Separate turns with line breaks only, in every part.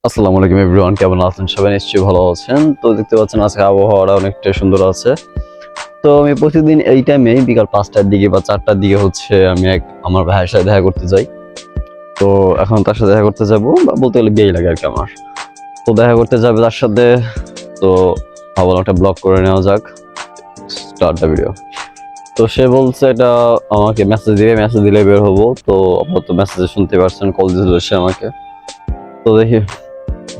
আসসালামু আলাইকুম এভরিওয়ান, কেমন আছেন সবাই? নিশ্চয়ই ভালো আছেন। তো দেখতে পাচ্ছেন আজকে আবহাওয়াটা অনেকটা সুন্দর আছে। তো আমি প্রতিদিন এই টাইমে বিকাল 5টার দিকে বা 4টার দিকে আমি আমার ভাইয়ের সাথে দেখা করতে যাই। তো এখন তার সাথে দেখা করতে যাব, বা বলতে গেলে বিয়েই লাগে আর কি আমার। তো দেখা করতে যাবে তার সাথে। তো ভাবলাম একটা ব্লগ করে নেওয়া যাক, স্টার্ট দ্য ভিডিও। তো সে বলছে এটা আমাকে মেসেজ দিলে বের হবো। তো আপাতত মেসেজে শুনতে পারছেন, কল দিয়েছিল সে আমাকে। তো দেখি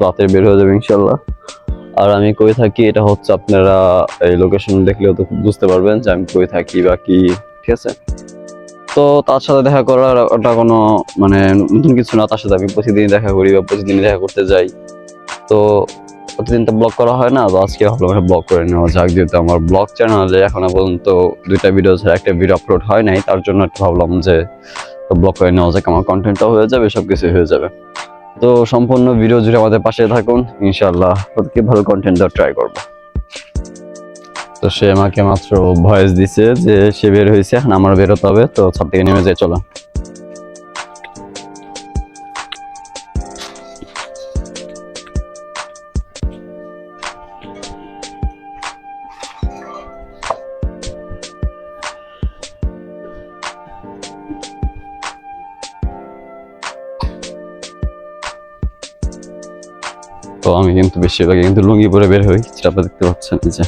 রাতে বের হয়ে যাবে ইনশাল্লাহ। আর আমি কই থাকি এটা হচ্ছে আপনারা এই লোকেশন দেখলেও তো বুঝতে পারবেন যে আমি কই থাকি বা কি, ঠিক আছে? তো তার সাথে দেখা করার ওটা কোনো মানে নতুন কিছু না। তার সাথে আমি প্রতিদিন দেখা করি বা প্রতিদিন দেখা করতে যাই। তো প্রতিদিন তো ব্লগ করা হয় না, তো আজকে ভাবলাম একটা ব্লগ করে নেওয়া যাক, যেহেতু আমার ব্লগ চ্যানেলে এখনো পর্যন্ত 2টা ভিডিও ছাড়া একটা ভিডিও আপলোড হয় নাই। তার জন্য একটু ভাবলাম যে ব্লগ করে নেওয়া যাক, আমার কন্টেন্টটাও হয়ে যাবে, সবকিছু হয়ে যাবে। তো সম্পূর্ণ ভিডিও জুড়ে আমাদের পাশে থাকুন, ইনশাআল্লাহ প্রত্যেকে ভালো কন্টেন্ট দেওয়ার ট্রাই করবো। তো সে আমাকে মাত্র ভয়েস দিছে যে সে বের হয়েছে, এখন আমার বেরোতে হবে। তো ছাদ থেকে নেমে যাই, চলো। তো আমি কিন্তু বেশিরভাগই কিন্তু লুঙ্গি পরে বের হই, যেটা আপনারা দেখতে পাচ্ছেন। যে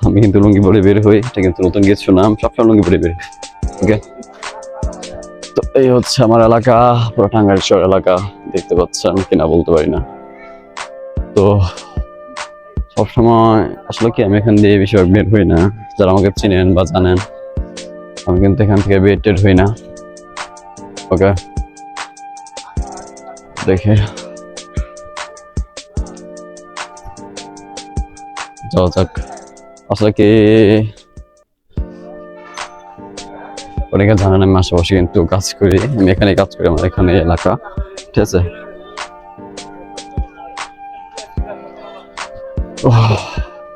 আমি কিন্তু লুঙ্গি পরে বের হই, এটা কিন্তু নতুন কিছু না, আমি সবসময় লুঙ্গি পরে বের হই। ওকে, তো এই হচ্ছে আমার এলাকা, পুরো টাঙ্গাইল শহর এলাকা, দেখতে পাচ্ছেন কিনা বলতে পারি না। তো সবসময় আসলে কি আমি এখান দিয়ে বেশিরভাগ বের হই না। যারা আমাকে চিনেন বা জানেন, আমি কিন্তু এখান থেকে বের টের হই না। ওকে, দেখে যাওয়া যাক। আসলে কি অনেকে জানেন আমি আশেপাশে কিন্তু কাজ করি, আমি এখানে কাজ করি, আমার এখানে এলাকা, ঠিক আছে?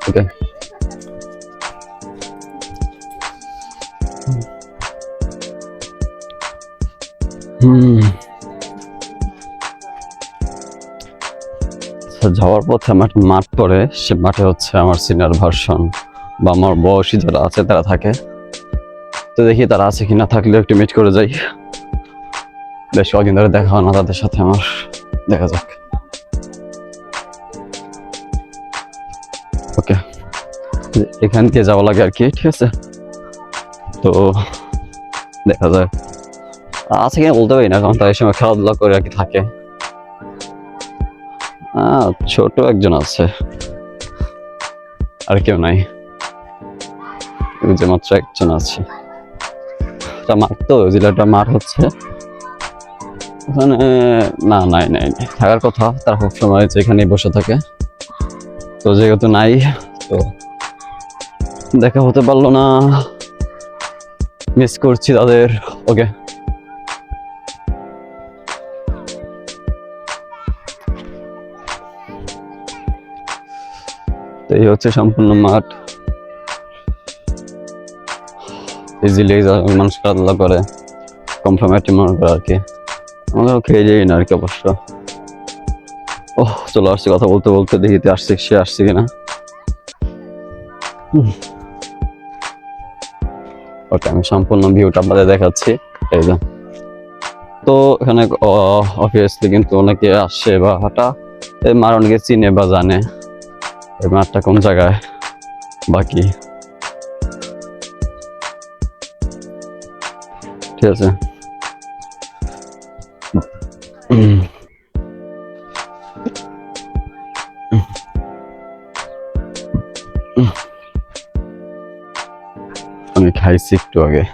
ওকে, যাওয়ার পথে আমার একটা মাঠ পড়ে, সে মাঠে হচ্ছে আমার সিনিয়র ভার্সন বা আমার বয়সী যারা আছে তারা থাকে। তো দেখি তারা আছে কিনা, থাকলে একটু মিট করে যাই। বেশ কদিন ধরে দেখা হয় না তাদের সাথে আমার, দেখা যাক। ওকে, এখান দিয়ে যাওয়া লাগে আর কি, ঠিক আছে? তো দেখা যায় আছে কিনা বলতে পারি না, কারণ তার সময় খেলাধুলা করে আর কি থাকে। ছোট একজন আছে, আর কেউ নাই, যে মাত্র একজন আছে। মাঠ তো জেলাটা মাঠ হচ্ছে ওখানে, না নাই নাই নাই থাকার কথা, তারা সব সময় যেখানে বসে থাকে। তো যেহেতু নাই, তো দেখা হতে পারলো না, মিস করছি তাদের। ওকে, তো এই হচ্ছে সম্পূর্ণ মাঠ। ইজিলি মানুষ খেলাধুলা করে, কমফর্মেটি মনে করে আর কি। আমাদেরও খেয়ে যাই না আর কি অবশ্য। চলে আসছে কথা বলতে বলতে, দেখিতে আসছে সে আসছে কিনা। ওকে, আমি সম্পূর্ণ ভিউটা আপনাদের দেখাচ্ছি, এই যে। তো এখানে অবভিয়াসলি কিন্তু অনেকে আসে বা হাঁটা, এই মাঠ অনেকে চিনে বা জানে এই মাঠটা কোন জায়গায় বাকি, ঠিক আছে? আমি খাইছি একটু আগে।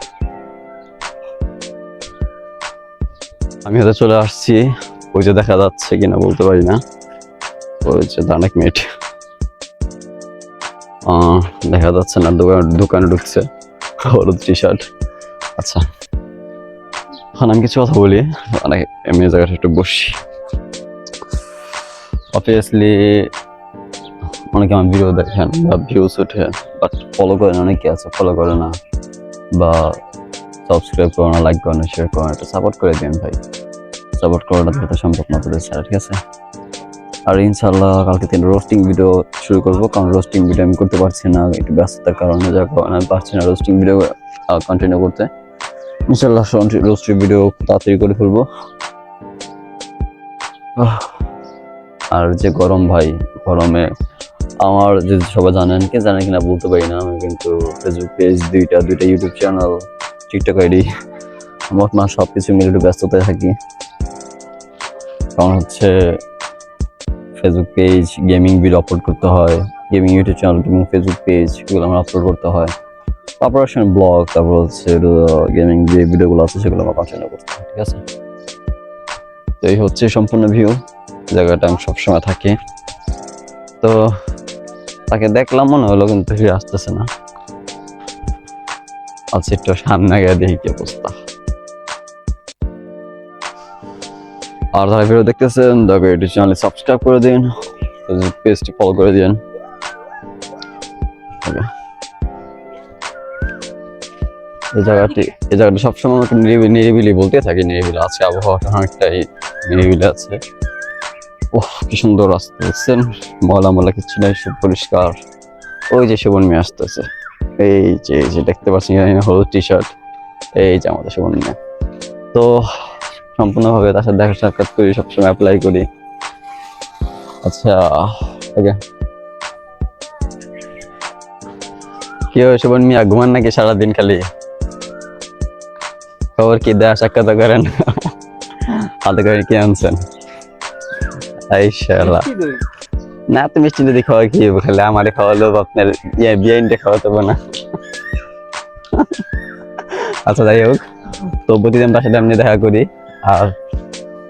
আমি হয়তো চলে আসছি, ওই যে দেখা যাচ্ছে কিনা বলতে পারি না, ওই যে অনেক মিনিট দেখা যাচ্ছে না, দোকানে ঢুকছে, হলুদ টি শার্ট। আচ্ছা, এখন আমি কিছু কথা বলি, মানে এমনি জায়গাটা একটু বসি। অবভিয়াসলি অনেকে আমার ভিডিও দেখেন বা ভিউজ ওঠে, বাট ফলো করেন, অনেকে আছে ফলো করে না বা সাবস্ক্রাইব করো না, লাইক করো না, শেয়ার করো না, এটা সাপোর্ট করে দিন ভাই। সাপোর্ট করাটা তো সম্ভব না তোদের ছাড়া, ঠিক আছে? আর ইনশাল্লাহ কালকে থেকে রোস্টিং ভিডিও শুরু করবো, কারণ রোস্টিং ভিডিও আমি করতে পারছি না, একটু ব্যস্ততার কারণে, যার কারণে আমি পারছি না রোস্টিং ভিডিও কন্টিনিউ করতে। ইনশাল্লাহ রোস্টিং ভিডিও তাড়াতাড়ি করে ফেলবো। আর যে গরম ভাই, গরমে আমার যদি সবাই জানেন কিনা বলতে পারি না, আমি কিন্তু ফেসবুক পেজ দুইটা ইউটিউব চ্যানেল, টিকটক আইডি, মোট মাস সবকিছু মিলে একটু ব্যস্ততায় থাকি। কারণ হচ্ছে Facebook page gaming video upload করতে হয়, gaming YouTube channel, gaming Facebook page, এগুলো আমার আপলোড করতে হয়। তারপর ব্লগ, তারপর হচ্ছে গেমিং যে ভিডিওগুলো আছে সেগুলো আমার কন্টিনিউ করতে হয়, ঠিক আছে। তো এই হচ্ছে সম্পূর্ণ ভিউ, জায়গাটা আমি সবসময় থাকি। তো তাকে দেখলাম মনে হলো, কিন্তু ফিরে আসতেছে না। আচ্ছা, একটু সামনে গিয়ে দেখি কি অবস্থা। আর যারা ভিডিও দেখতেছেন দয়া করে ইউটিউব চ্যানেলে সাবস্ক্রাইব করে দিন, ফেসবুক পেজটি ফলো করে দিন। এই জায়গাটি সবসময় আমাকে নিরিবিলি বলতে থাকি, নিরিবিলি আছে, আবহাওয়াটা অনেকটাই নিরিবিলি আছে। ওহ, কি সুন্দর রাস্তা, দেখছেন, ময়লা কিছু নেই, সব পরিষ্কার। ওই যে সুবন মিয়া আসতেছে, এই যে দেখতে পাচ্ছি হলুদ টি শার্ট, এই যে আমাদের সুবন মিয়া। তো সম্পূর্ণভাবে তার সাথে দেখা সাক্ষাৎ করি, সবসময় অ্যাপ্লাই করি। আচ্ছা, ওকে। কি হয় সুবন মিয়া, ঘুমান নাকি সারাদিন? খালি খবর কি, দেখা সাক্ষাৎ করেন? হাতে করে কি আনছেন? এই শালা, না তুমি মিষ্টি যদি খাওয়া কি খালি আমারে খাওয়ালো, আপনার বিয়াইনটা খাওয়াতে না। আচ্ছা, যাই হোক, তো প্রতিদিন তার সাথে আমি দেখা করি। আর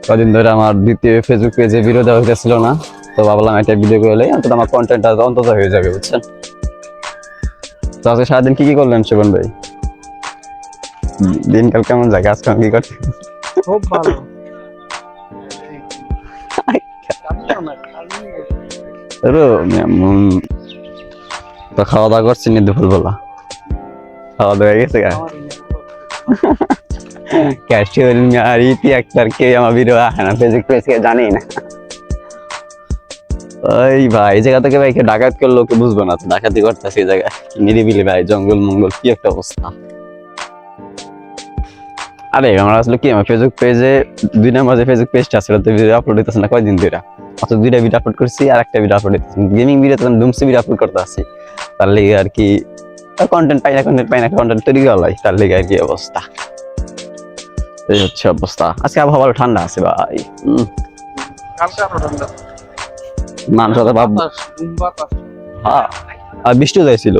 কদিন ধরে আমার দ্বিতীয় ফেসবুক পেজে ভিডিও দেওয়া হইতেছিল না, তো ভাবলাম একটা ভিডিও করলে অন্তত আমার কন্টেন্টটা অন্তত হয়ে যাবে, বুঝছেন। তো আজকে সারাদিন কি করলেন সুবন ভাই? দিনকাল কেমন যায়, কাজ কাম কি করছেন?
খুব ভালো।
তো খাওয়া দাওয়া করছেন দুপুরবেলা? খাওয়া দাওয়া হয়ে গেছে? ক্যাশিয়ার আর ইতি একটার কে আমার ভিডিও আসে না, ফেসবুক পেজ কে জানি না। ওই ভাই, এই জায়গা থেকে ভাই ডাকাত করলো কে বুঝবো না, ডাকাতি করতেছে এই জায়গায়, নিরিবিলি ভাই, জঙ্গল মঙ্গল, কি একটা অবস্থা। আরে আমার আসলে কি, আমার ফেসবুক পেজে 2 নম্বর যে ফেসবুক পেজটা আছে ওতে ভিডিও আপলোড হইতেছে না কয়দিন ধরে। অথচ 2টা ভিডিও আপলোড করছি, আর একটা ভিডিও আপলোড হইতেছে গেমিং ভিডিও, তো ডুমসি ভিডিও আপলোড করতে আসছি। তার লেগে আর কি কন্টেন্ট পাই না, কন্টেন্ট তৈরি করা হয়, তার লেগে আর কি অবস্থা। এই হচ্ছে অবস্থা। আজকে আবহাওয়া ভালো ঠান্ডা আছে ভাই। মানুষ হ্যাঁ, আর বৃষ্টিও যাইছিল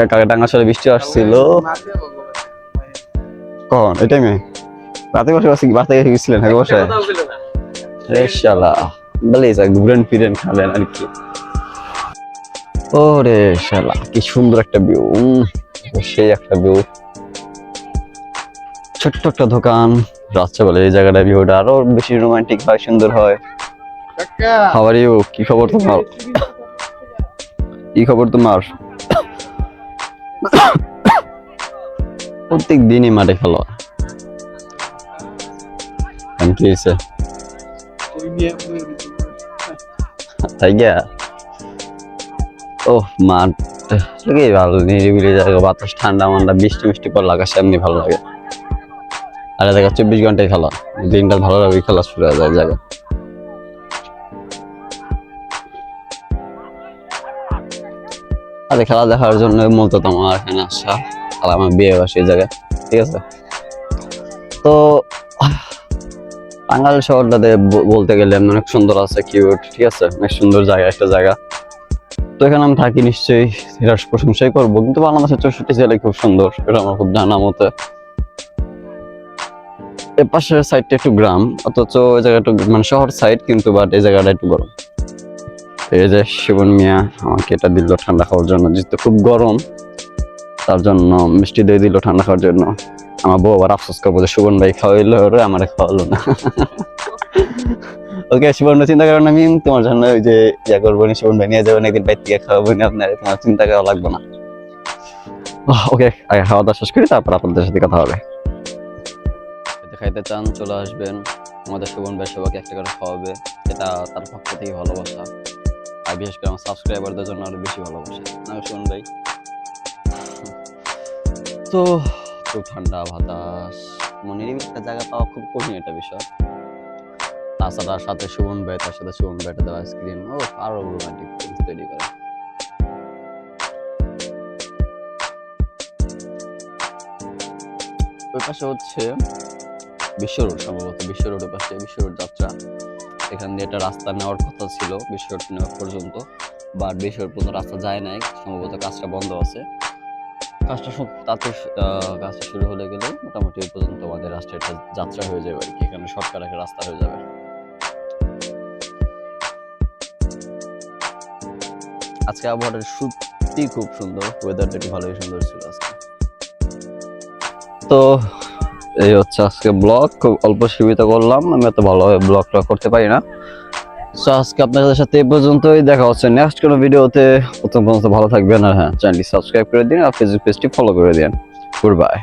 কালকে, টাঙ্গাইলে বৃষ্টি আসছিল। কখন? এই টাইমে রাতে বসে বাসে গেছিলেন? হ্যাঁ, বসে শালা বলে ঘুরেন ফিরেন খালেন আর কি। ওরে শালা, কি সুন্দর একটা ভিউ, সেই একটা ভিউ। ছোট্ট একটা দোকান, রাত্রে বলে এই জায়গাটা ভিউটা আরো বেশি রোমান্টিক হয়, সুন্দর হয়। How are you? কি খবর তোমার? কি খবর তোমার? প্রত্যেক দিনই মাঠে খেলা, কি হয়েছে? তাই গিয়া ও মাঠ ভালো, নিরিবিলি জায়গা, বাতাস ঠান্ডা মান্ডা, বৃষ্টি মিষ্টি পর আকাশে এমনি ভালো লাগে। আর দেখা 24 ঘন্টায় খেলা, দিনটা ভালো লাগে, খেলা শুরু হয়ে যায় জায়গা। আরে খেলা দেখার জন্য মূলত আমার এখানে আসা, আর আমার বিয়ে সেই জায়গায়, ঠিক আছে। তো টাঙ্গাইল শহরটাতে বলতে গেলে অনেক সুন্দর আছে, কিউট, ঠিক আছে, অনেক সুন্দর জায়গা, একটা জায়গা। তো এখানে আমি থাকি, নিশ্চয়ই এটা প্রশংসাই করবো, কিন্তু বাংলাদেশের 64 জেলায় খুব সুন্দর, এটা আমার খুব জানা মতে। এর পাশের সাইডটা একটু গ্রাম, অথচ ওই জায়গাটা মানে শহর সাইড, কিন্তু বাট এই জায়গাটা একটু গরম। এই যে শিবন মিয়া আমাকে এটা দিল ঠান্ডা খাওয়ার জন্য, যেহেতু খুব গরম, তার জন্য মিষ্টি দিয়ে দিল ঠান্ডা খাওয়ার জন্য। আমার বউ আবার আফসোস করবো যে সুবন ভাই খাওয়াইলো, আমার খাওয়ালো না। ওকে সুবর্ণ, চিন্তা করেন, আমি তোমার জন্য ওই যে ইয়া করবো, সুবর্ণ ভাই নিয়ে যাবেন একদিন, বাইর থেকে খাওয়াবো না আপনার, তোমার চিন্তা করা লাগবে না। ওকে, আগে খাওয়া দাওয়া শেষ করি, তারপর আপনাদের সাথে কথা হবে। খাইতে চান চলে আসবেন। আমাদের সুমন ভাই সবাইকে একটা করে খাওয়াবে, এটা তার পক্ষ থেকে ভালোবাসা। আর বিশেষ করে আমার সাবস্ক্রাইবারদের জন্য আরো বেশি ভালোবাসা না সুমন ভাই। তো খুব ঠান্ডা বাতাস, নিরিবিলি একটা জায়গা পাওয়া খুব কঠিন একটা বিষয়। তাছাড়া সাথে সুমন ভাই, তার সাথে সুমন ভাইটা দেওয়া আইসক্রিম, ও আরো রোমান্টিক তৈরি করে। ওই পাশে হচ্ছে বিশ্ব রোড, সম্ভবত বিশ্ব রোডের পাশে বিশ্ব রোড যাত্রা। এখান দিয়ে একটা রাস্তা নেওয়ার কথা ছিল বিশ্ব রোড নেওয়া পর্যন্ত, বাট বিশ্ব রোড পর্যন্ত রাস্তা যায় নাই, সম্ভবত কাজটা বন্ধ আছে। কাজটা তাতে কাজটা শুরু হলে গেলে মোটামুটি এই পর্যন্ত আমাদের রাস্তায় একটা যাত্রা হয়ে যাবে আর কি, এখানে শর্টকাট একটা রাস্তা হয়ে যাবে। আজকে আবহাওয়াটা সত্যি খুব সুন্দর, ওয়েদারটা একটু ভালোই সুন্দর ছিল আজকে। তো এই হচ্ছে আজকে ব্লগ, খুব অল্প সীমিত করলাম, আমি এত ভালোভাবে ব্লগ করতে পারি না। সো আজকে আপনাদের সাথে এই পর্যন্তই, দেখা হচ্ছে নেক্সট কোনো ভিডিওতে। প্রথম পর্যন্ত ভালো থাকবেন, আর হ্যাঁ চ্যানেলটি সাবস্ক্রাইব করে দিন আর ফেসবুক পেজটি ফলো করে দিন। Good bye.